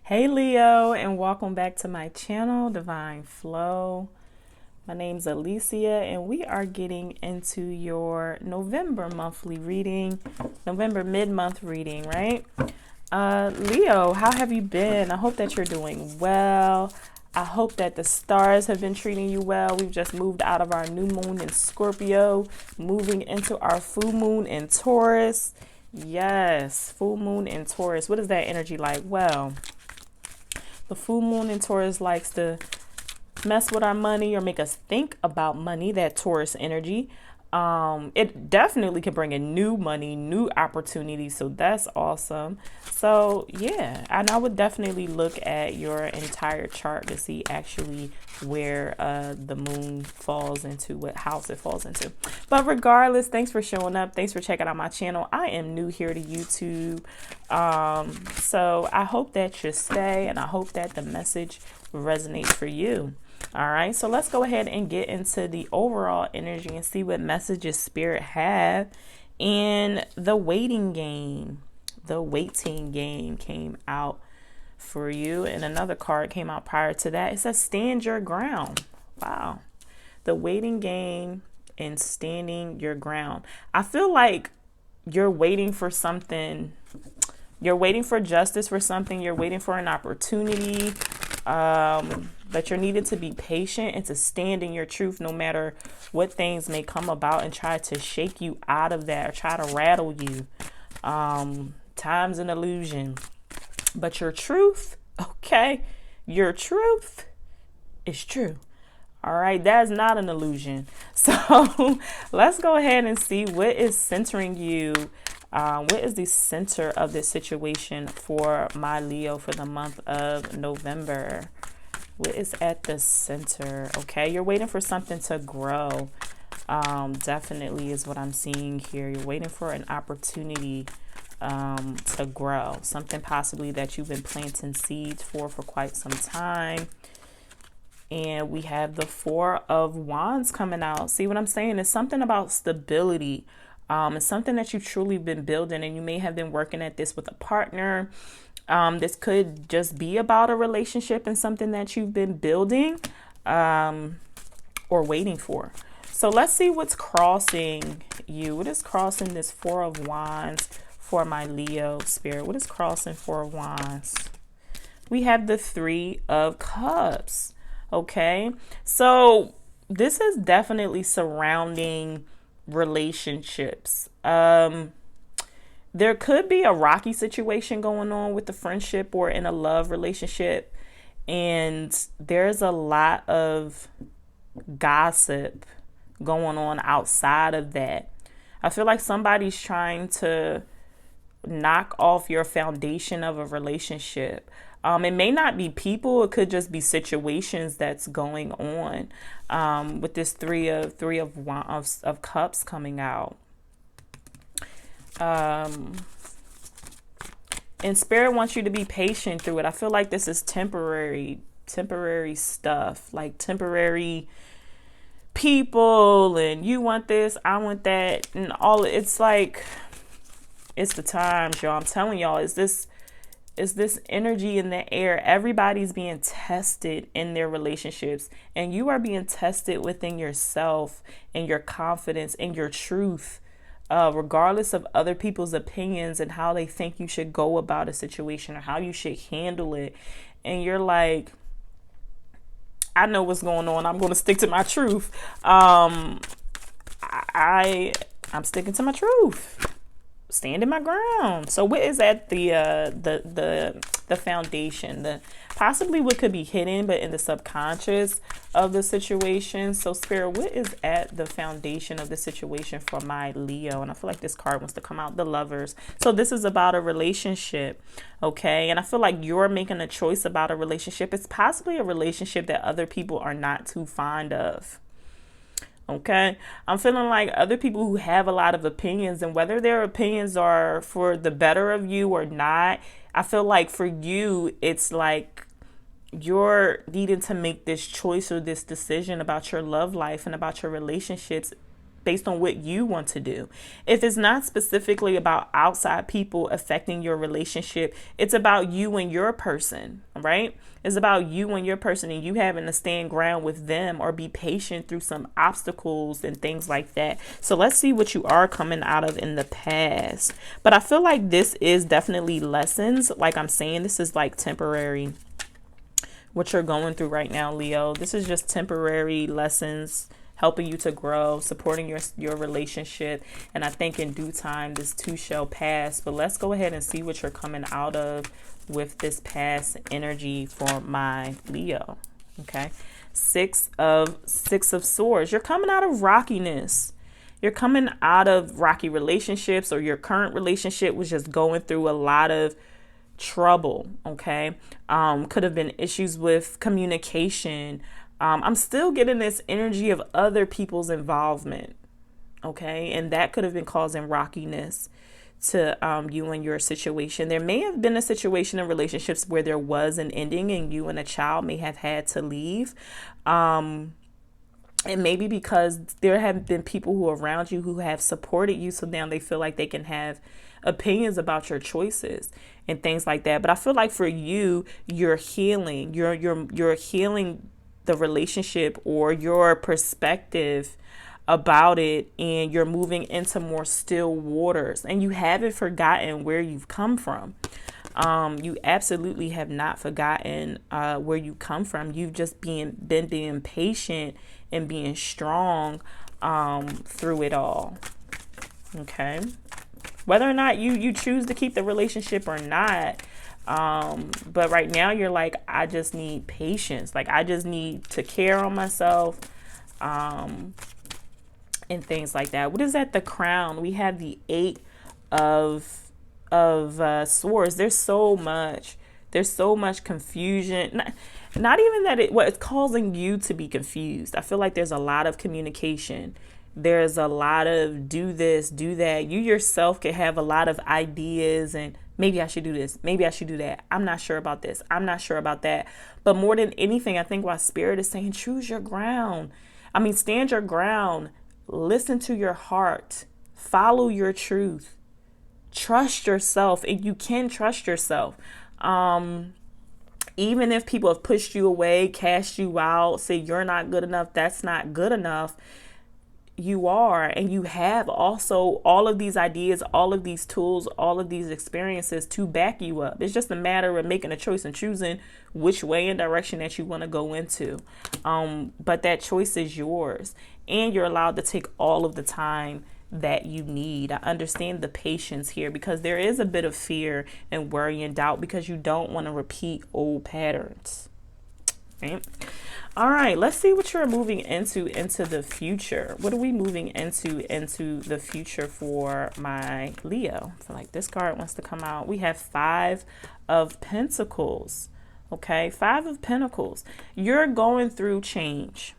Hey Leo, and welcome back to my channel, Divine Flow. My name's Alicia, and we are getting into your November monthly reading, November mid-month reading, right? Leo, how have you been? I hope that you're doing well. I hope that the stars have been treating you well. We've just moved out of our new moon in Scorpio, moving into our full moon in Taurus. Yes, full moon in Taurus. What is that energy like? Well, the full moon in Taurus likes to mess with our money or make us think about money, that Taurus energy. It definitely can bring in new money, new opportunities. So that's awesome. So yeah, and I would definitely look at your entire chart to see actually where the moon falls into, what house it falls into. But regardless, thanks for showing up. Thanks for checking out my channel. I am new here to YouTube. So I hope that you stay, and I hope that the message resonates for you. All right, so let's go ahead and get into the overall energy and see what messages Spirit have. And the waiting game, the waiting game came out for you, and another card came out prior to that. It says stand your ground. Wow. The waiting game and standing your ground. I feel like you're waiting for something. You're waiting for justice for something. You're waiting for an opportunity. But you're needed to be patient and to stand in your truth no matter what things may come about and try to shake you out of that or try to rattle you. Time's an illusion. But your truth, okay, your truth is true. All right, that is not an illusion. So let's go ahead and see what is centering you. What is the center of this situation for my Leo for the month of November? What is at the center? Okay, you're waiting for something to grow. Definitely is what I'm seeing here. You're waiting for an opportunity to grow. Something possibly that you've been planting seeds for quite some time. And we have the Four of Wands coming out. See what I'm saying? It's something about stability. It's something that you've truly been building, and you may have been working at this with a partner. This could just be about a relationship and something that you've been building or waiting for. So let's see what's crossing you. What is crossing this Four of Wands for my Leo Spirit? What is crossing Four of Wands? We have the Three of Cups. Okay, so this is definitely surrounding relationships. There could be a rocky situation going on with the friendship or in a love relationship, and there's a lot of gossip going on outside of that. I feel like somebody's trying to knock off your foundation of a relationship. It may not be people, it could just be situations that's going on with this three of cups coming out. And Spirit wants you to be patient through it. I feel like this is temporary stuff, like temporary people, and you want this, I want that, and all. It's like, it's the times, y'all. I'm telling y'all, is this energy in the air. Everybody's being tested in their relationships, and you are being tested within yourself and your confidence and your truth, regardless of other people's opinions and how they think you should go about a situation or how you should handle it. And you're like, I know what's going on. I'm going to stick to my truth. I'm sticking to my truth. Standing my ground. So what is at the foundation, possibly what could be hidden but in the subconscious of the situation? So Spirit, what is at the foundation of the situation for my Leo? And I feel like this card wants to come out, the Lovers. So this is about a relationship, okay? And I feel like you're making a choice about a relationship. It's possibly a relationship that other people are not too fond of. Okay, I'm feeling like other people who have a lot of opinions, and whether their opinions are for the better of you or not, I feel like for you, it's like you're needing to make this choice or this decision about your love life and about your relationships based on what you want to do. If it's not specifically about outside people affecting your relationship, it's about you and your person, right? It's about you and your person and you having to stand ground with them or be patient through some obstacles and things like that. So let's see what you are coming out of in the past. But I feel like this is definitely lessons. Like I'm saying, this is like temporary. What you're going through right now, Leo, this is just temporary lessons helping you to grow, supporting your relationship. And I think in due time, this too shall pass. But let's go ahead and see what you're coming out of with this past energy for my Leo. Okay. Six of Swords. You're coming out of rockiness. You're coming out of rocky relationships, or your current relationship was just going through a lot of trouble. Okay. Could have been issues with communication. I'm still getting this energy of other people's involvement. Okay. And that could have been causing rockiness to you and your situation. There may have been a situation in relationships where there was an ending and you and a child may have had to leave. And maybe because there have been people who are around you who have supported you. So now they feel like they can have opinions about your choices and things like that. But I feel like for you, you're healing. You're healing the relationship or your perspective about it, and you're moving into more still waters, and you haven't forgotten where you've come from. You absolutely have not forgotten where you come from. You've just been being patient and being strong through it all. Okay. Whether or not you choose to keep the relationship or not. But right now you're like, I just need patience. Like I just need to care on myself. And things like that. What is that? The Crown. We have the 8 of Swords. There's so much confusion. Not even that it's causing you to be confused. I feel like there's a lot of communication. There's a lot of do this, do that. You yourself can have a lot of ideas and maybe I should do this. Maybe I should do that. I'm not sure about this. I'm not sure about that. But more than anything, I think why Spirit is saying choose your ground. I mean, stand your ground. Listen to your heart. Follow your truth. Trust yourself. And you can trust yourself. Even if people have pushed you away, cast you out, say you're not good enough, that's not good enough. You are, and you have also all of these ideas, all of these tools, all of these experiences to back you up. It's just a matter of making a choice and choosing which way and direction that you want to go into. But that choice is yours, and you're allowed to take all of the time that you need. I understand the patience here because there is a bit of fear and worry and doubt because you don't want to repeat old patterns. Right? All right, let's see what you're moving into the future. What are we moving into the future for my Leo? I feel like this card wants to come out. We have 5 of Pentacles. Okay, 5 of Pentacles. You're going through change.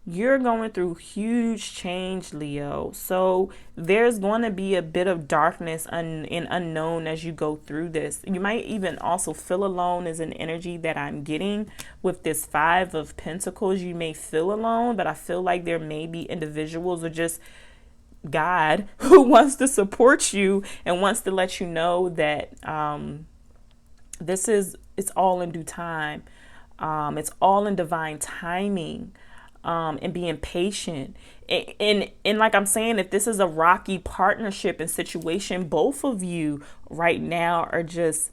You're going through huge change, Leo. So there's going to be a bit of darkness and unknown as you go through this. You might even also feel alone is an energy that I'm getting with this 5 of Pentacles. You may feel alone, but I feel like there may be individuals or just God who wants to support you and wants to let you know that it's all in due time. It's all in divine timing. And being patient. And like I'm saying, if this is a rocky partnership and situation, both of you right now are just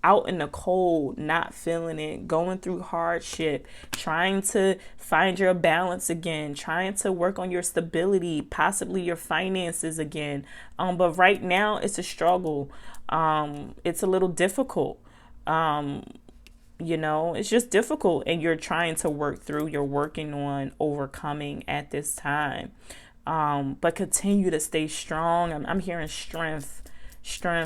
out in the cold, not feeling it, going through hardship, trying to find your balance again, trying to work on your stability, possibly your finances again. But right now it's a struggle. It's a little difficult. You know, it's just difficult and you're trying to work through, you're working on overcoming at this time. But continue to stay strong. I'm hearing strength,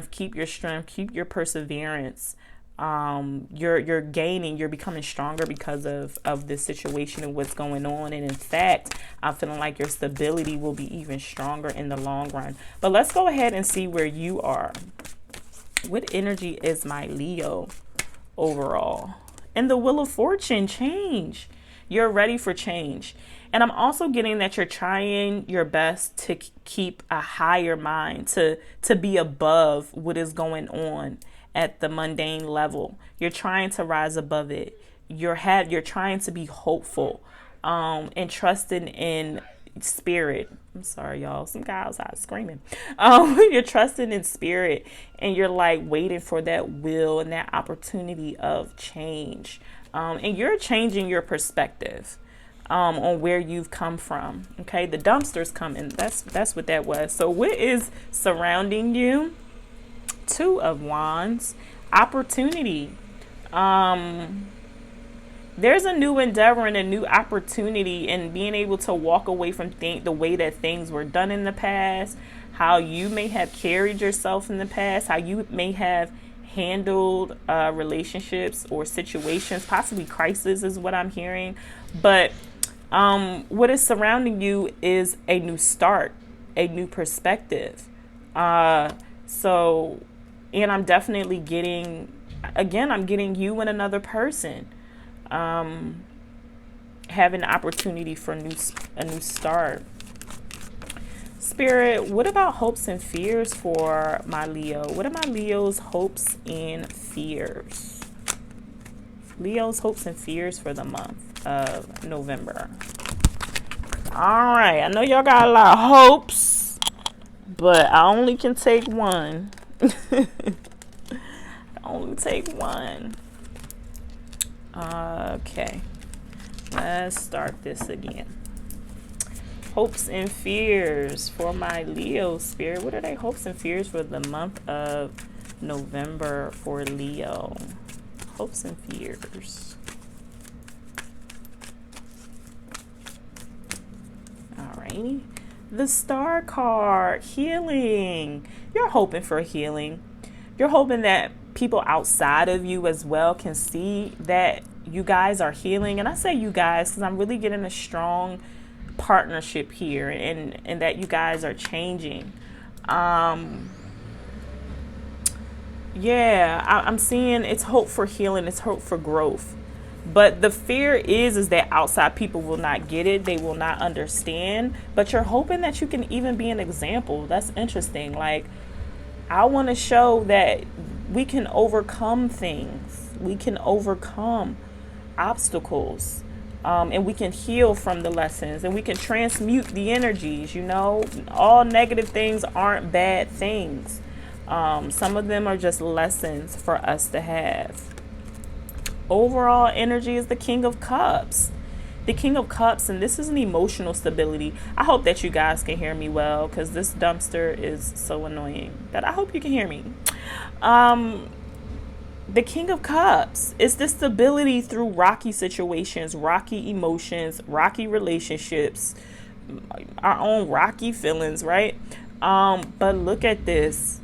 keep your strength, keep your perseverance. You're gaining, you're becoming stronger because of this situation and what's going on. And in fact, I'm feeling like your stability will be even stronger in the long run. But let's go ahead and see where you are. What energy is my Leo overall? And the Wheel of Fortune, change. You're ready for change. And I'm also getting that you're trying your best to keep a higher mind, to be above what is going on at the mundane level. You're trying to rise above it. You're trying to be hopeful, and trusting in spirit. I'm sorry, y'all. Some guy outside screaming. You're trusting in spirit, and you're like waiting for that will and that opportunity of change. And you're changing your perspective on where you've come from. Okay, the dumpster's coming. That's what that was. So what is surrounding you? Two of Wands, opportunity. There's a new endeavor and a new opportunity in being able to walk away from the way that things were done in the past, how you may have carried yourself in the past, how you may have handled relationships or situations, possibly crisis is what I'm hearing. But what is surrounding you is a new start, a new perspective. So, and I'm definitely getting you and another person having an opportunity for a new start. Spirit, what about hopes and fears for my Leo? What are my Leo's hopes and fears? Leo's hopes and fears for the month of November. All right, I know y'all got a lot of hopes, but I only can take one. I only take one. Okay, let's start this again. Hopes and fears for my Leo, Spirit. What are they hopes and fears for the month of November for Leo? Hopes and fears. Alrighty. The Star card, healing. You're hoping for healing. You're hoping that people outside of you as well can see that you guys are healing. And I say you guys because I'm really getting a strong partnership here, and that you guys are changing. I'm seeing it's hope for healing, it's hope for growth. But the fear is that outside people will not get it, they will not understand. But you're hoping that you can even be an example. That's interesting. Like, I want to show that we can overcome things. We can overcome obstacles. And we can heal from the lessons, and we can transmute the energies. All negative things aren't bad things. Some of them are just lessons for us to have. Overall energy is the King of Cups. The King of Cups, and this is an emotional stability. I hope that you guys can hear me well, because this dumpster is so annoying that I hope you can hear me. The King of Cups is the stability through rocky situations, rocky emotions, rocky relationships, our own rocky feelings, right? But look at this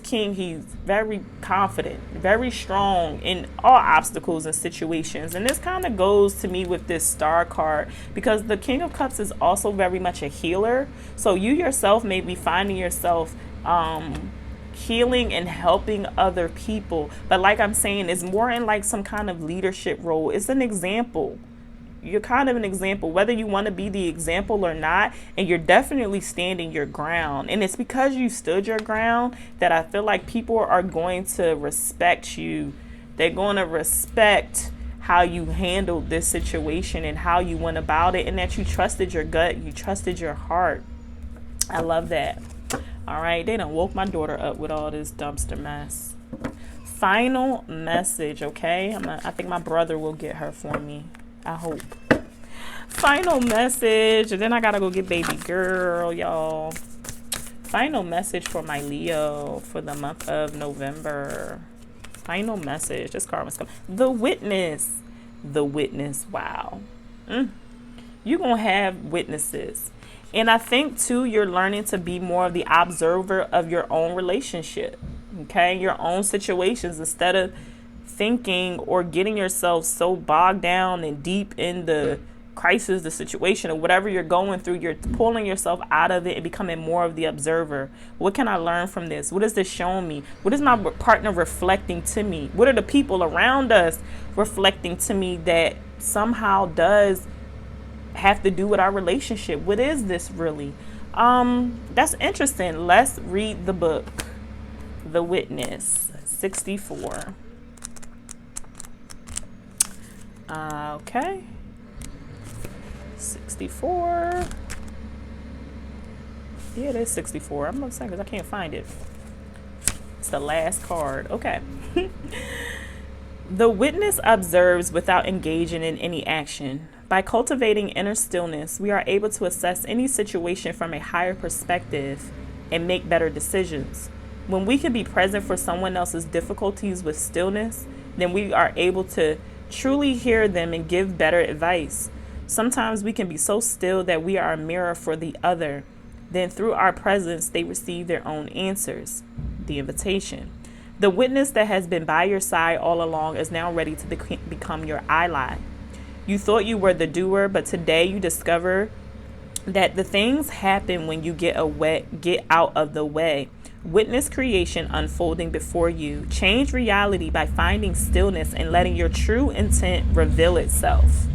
king. He's very confident, very strong in all obstacles and situations. And this kind of goes to me with this Star card, because the King of Cups is also very much a healer. So you yourself may be finding yourself healing and helping other people. But like I'm saying, it's more in like some kind of leadership role. It's an example. You're kind of an example, whether you want to be the example or not, and you're definitely standing your ground. And it's because you stood your ground that I feel like people are going to respect you. They're going to respect how you handled this situation and how you went about it, and that you trusted your gut, you trusted your heart. I love that. All right, they done woke my daughter up with all this dumpster mess. Final message, okay? I think my brother will get her for me. I hope. Final message, and then I gotta go get baby girl, y'all. Final message for my Leo for the month of November. Final message. This card must come. The Witness. The Witness. Wow. You're gonna have witnesses. And I think too, you're learning to be more of the observer of your own relationship. Okay, your own situations, instead of thinking or getting yourself so bogged down and deep in the crisis, the situation, or whatever you're going through. You're pulling yourself out of it and becoming more of the observer. What can I learn from this? What is this showing me? What is my partner reflecting to me? What are the people around us reflecting to me that somehow does have to do with our relationship. What is this really? That's interesting. Let's read the book, The Witness, 64. Okay. 64. Yeah, it is 64. I'm not saying because I can't find it. It's the last card. Okay. The witness observes without engaging in any action. By cultivating inner stillness, we are able to assess any situation from a higher perspective and make better decisions. When we can be present for someone else's difficulties with stillness, then we are able to truly hear them and give better advice. Sometimes we can be so still that we are a mirror for the other. Then through our presence, they receive their own answers. The invitation. The witness that has been by your side all along is now ready to become your ally. You thought you were the doer, but today you discover that the things happen when you get out of the way. Witness creation unfolding before you. Change reality by finding stillness and letting your true intent reveal itself.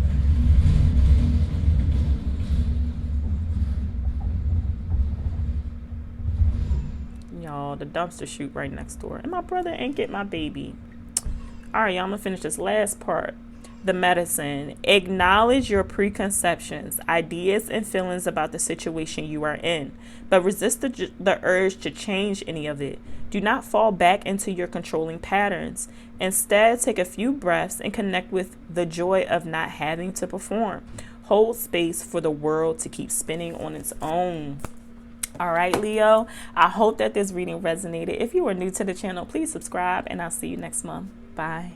Y'all, the dumpster chute right next door. And my brother ain't get my baby. All right, y'all, I'm going to finish this last part. The medicine. Acknowledge your preconceptions, ideas, and feelings about the situation you are in, but resist the urge to change any of it. Do not fall back into your controlling patterns. Instead, take a few breaths and connect with the joy of not having to perform. Hold space for the world to keep spinning on its own. All right, Leo, I hope that this reading resonated. If you are new to the channel, please subscribe, and I'll see you next month. Bye.